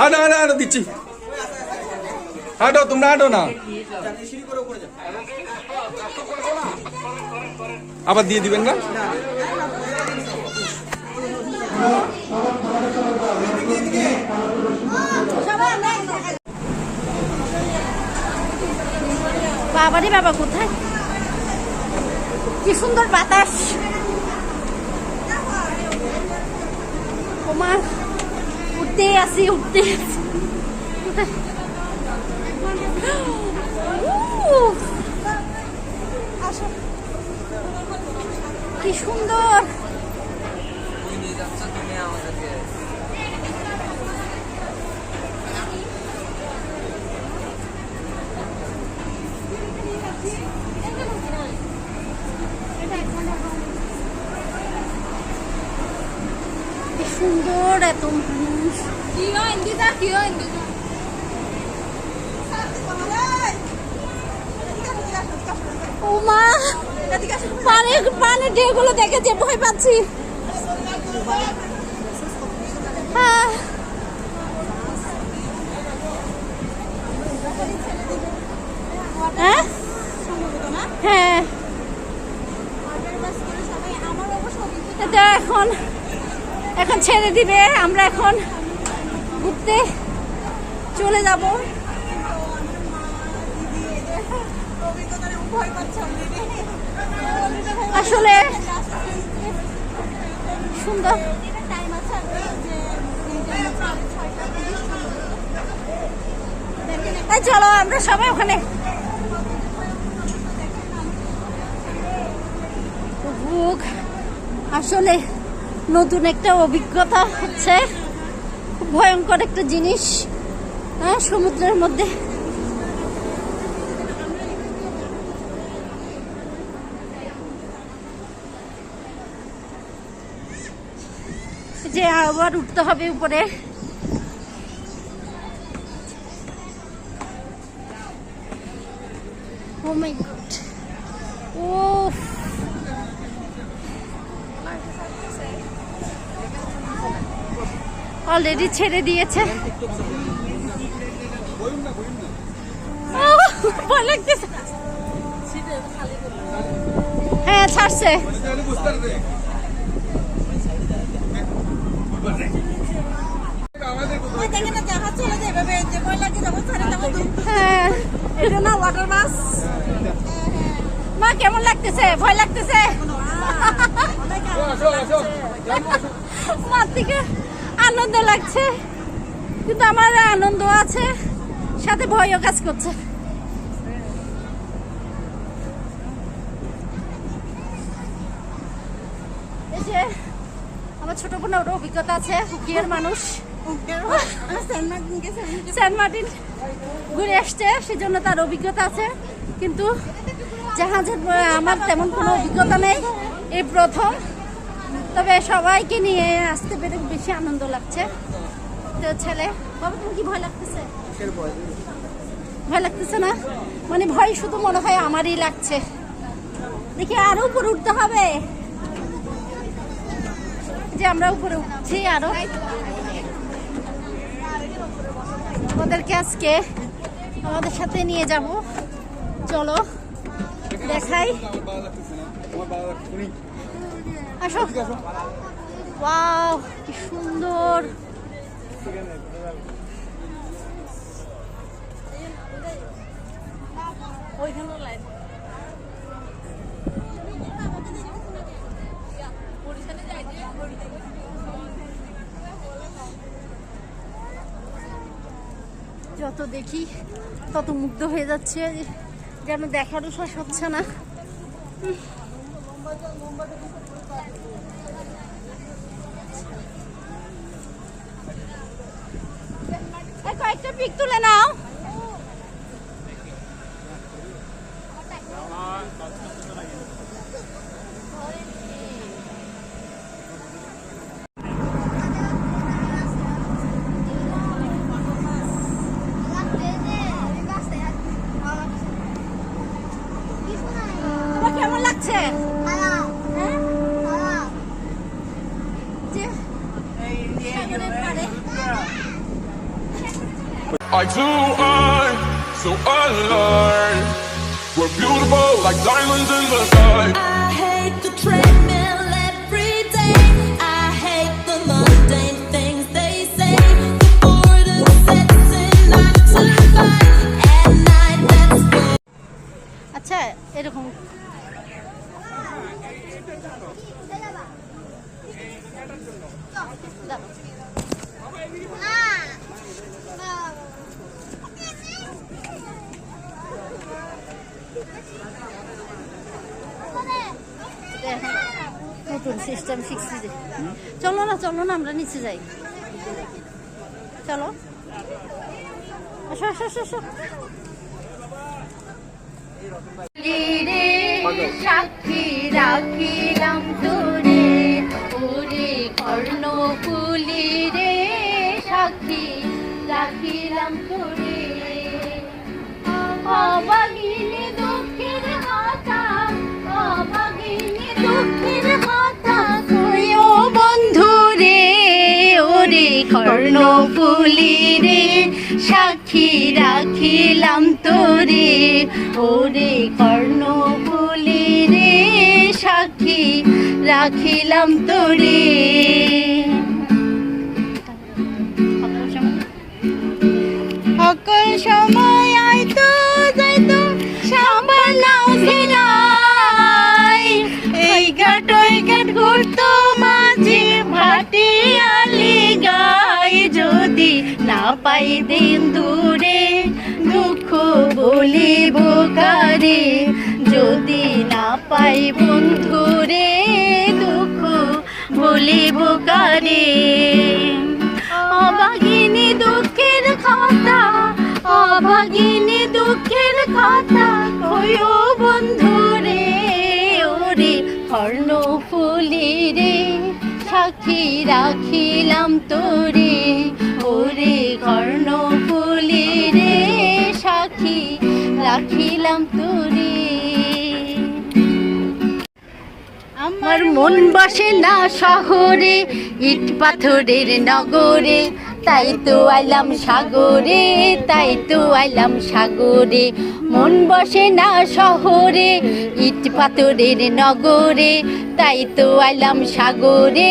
হাঁটো হাঁটো হাঁটো দিচ্ছি, হাঁটো তোমরা, হাঁটো না, আবার দিয়ে দিবেন না। বাবারে বাবা, কোথায় কি সুন্দর বাতাস। ওমা, উঠতে আসি, উঠতে আসি। কি সুন্দর। সুন্দর এত মানুষ। ও মা, পানির ঢেউগুলো দেখেছে, ভয় পাচ্ছি। হ্যাঁ, হ্যাঁ, এটা এখন ছেড়ে দিবে, আমরা এখন ঘুরতে চলে যাব। আসলে সুন্দর। চলো আমরা সবাই ওখানে। আসলে নতুন একটা অভিজ্ঞতা হচ্ছে, ভয়ঙ্কর একটা জিনিস। হ্যাঁ, সমুদ্রের মধ্যে যে আবার উঠতে হবে উপরে। ও মাই গড, ও অলরেডি ছেড়ে দিয়েছে। ভয় লাগতেছে। হ্যাঁ, ছাড়ছে। হ্যাঁ, এটা না ওয়াটার বাস। মা, কেমন লাগতেছে? ভয় লাগতেছে? মার থেকে আনন্দ লাগছে, কিন্তু আমার আনন্দ আছে, সাথে ভয়ও কাজ করছে। এই যে আমার ছোট বোন, ওর অভিজ্ঞতা আছে, হুকিয়ার মানুষ, সেন্ট মার্টিন ঘুরে আসছে, সেজন্য তার অভিজ্ঞতা আছে। কিন্তু জাহাজের আমার তেমন কোনো অভিজ্ঞতা নেই, এই প্রথম। তবে সবাইকে নিয়ে আসতে পেরে বেশি আনন্দ লাগছে। তো ছেলে, বাবা তুমি কি ভয় লাগতেছে? ভয় লাগতেছে না? মানে ভয় শুধু মনে হয় আমারই লাগছে। দেখি আরো উপরে উঠতে হবে, যে আমরা উপরে উঠছি আরো। ওদেরকে আজকে আমাদের সাথে নিয়ে যাব, চলো দেখাই। আসো। ওয়াও, কি সুন্দর। যত দেখি তত মুগ্ধ হয়ে যাচ্ছে, যেন দেখারও শেষ হচ্ছে না। কয়েকটা পিক তুলে নাও। কেমন লাগছে? eye to eye, so alive. We're beautiful like diamonds in the sky. I hate the treadmill every day. I hate the mundane things they say. The boredom sets in 9 to 5 at night. That's good. আচ্ছা এরকম নতুন system শিখছি যে চলো না আমরা নিচে যাই চলো আসো আসো আসো আসো সাক্ষী রাখিলাম তোরে ওরে কর্ণফুলি রে সাক্ষী রাখিলাম তোরে অবাগিনী দুঃখের কথা অবাগিনী দুঃখের কথা কইও বন্ধু রে ওরে কর্ণফুলি রে সাক্ষী রাখিলাম তোরে ওরে কর্ণফুলি রে সাক্ষী রাখিলাম তোরে সকল সময় আইতো যাইতো সামলাও ছিলাই এই ঘাট ওই ঘাট ঘুরতো মাঝে ভাটিয়ালি গাই যদি না পাই দিন দূরে দুঃখ বলিব কারে যদি না পাই বন্ধুরে দুঃখ বলিব কারে অভাগিনী দুঃখের কথা অভাগিনী দুঃখের কথা কইও বন্ধুরে ওরে কর্ণফুলি রে সাক্ষী রাখিলাম তোরে ওরে কর্ণফুলি রে সাক্ষী রাখিলাম তোরে আমার মন বসে না শহরে ইট পাথরের নগরে তাই তো আইলাম সাগরে তাই তো আইলাম সাগরে মন বসে না শহরে ইট পাথরের নগরে তাই তো আইলাম সাগরে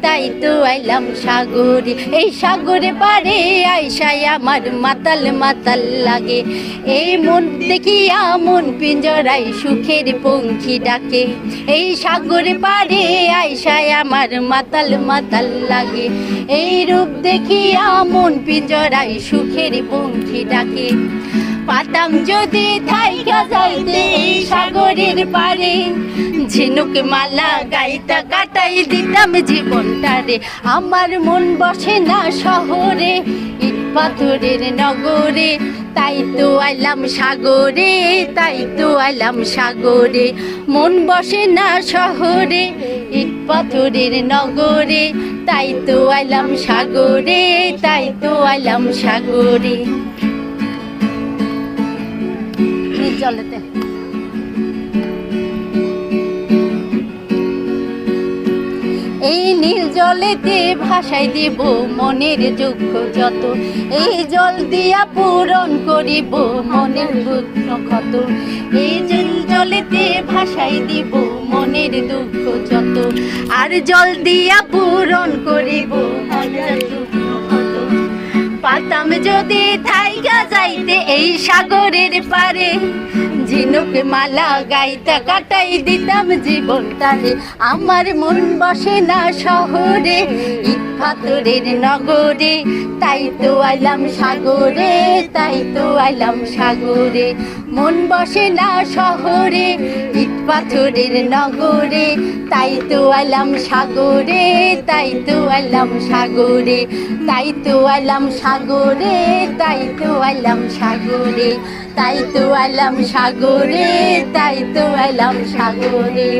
তাই তো আইলাম সাগরে এই সাগরে পারে আইসাই আমার মাতাল মাতাল লাগে এই মন দেখিয়া মন পিঞ্জরাই সুখের পঙ্খী ডাকে এই সাগরে পারে আইসাই আমার মাতাল মাতাল লাগে এই রূপ দেখিয়া মন পিঞ্জরাই সুখের পঙ্খী ডাকে পাতাম যদি থাইকা যাইতে এই সাগরের পারে ঝিনুক মালা গাইতা কাটাই দিতাম জীবনটারে আমার মন বসে না শহরে ইট পাথরের নগরে তাই তো আইলাম সাগরে তাই তো আইলাম সাগরে মন বসে না শহরে ইট পাথরের নগরে তাই তো আইলাম সাগরে তাই তো আইলাম সাগরে জলেতে এই নীল জলেতে ভাসাই দিব মনের দুঃখ যত এই জল দিয়া পূরণ করিব মনের দুঃখ ক্ষত এই জলেতে ভাসাই দিব মনের দুঃখ যত আর জল দিয়া পূরণ করিব মনের দুঃখ ক্ষত পাতাম যদি থাইকা যাইতে এই সাগরের পারে ঝিনুক মালা গাইতা কাটাই দিতাম জীবনটারে আমার মন বসে না শহরে ইট পাথরের নগরে তাই তো আইলাম সাগরে তাই তো আইলাম সাগরে মন বসে না শহরে ইট পাথরের নগরে তাই তো আইলাম সাগরে তাই তো আইলাম সাগরে তাই তো আইলাম সাগরে তাই তো আইলাম সাগরে তাই তো আইলাম সাগরে তাই তো আইলাম সাগরে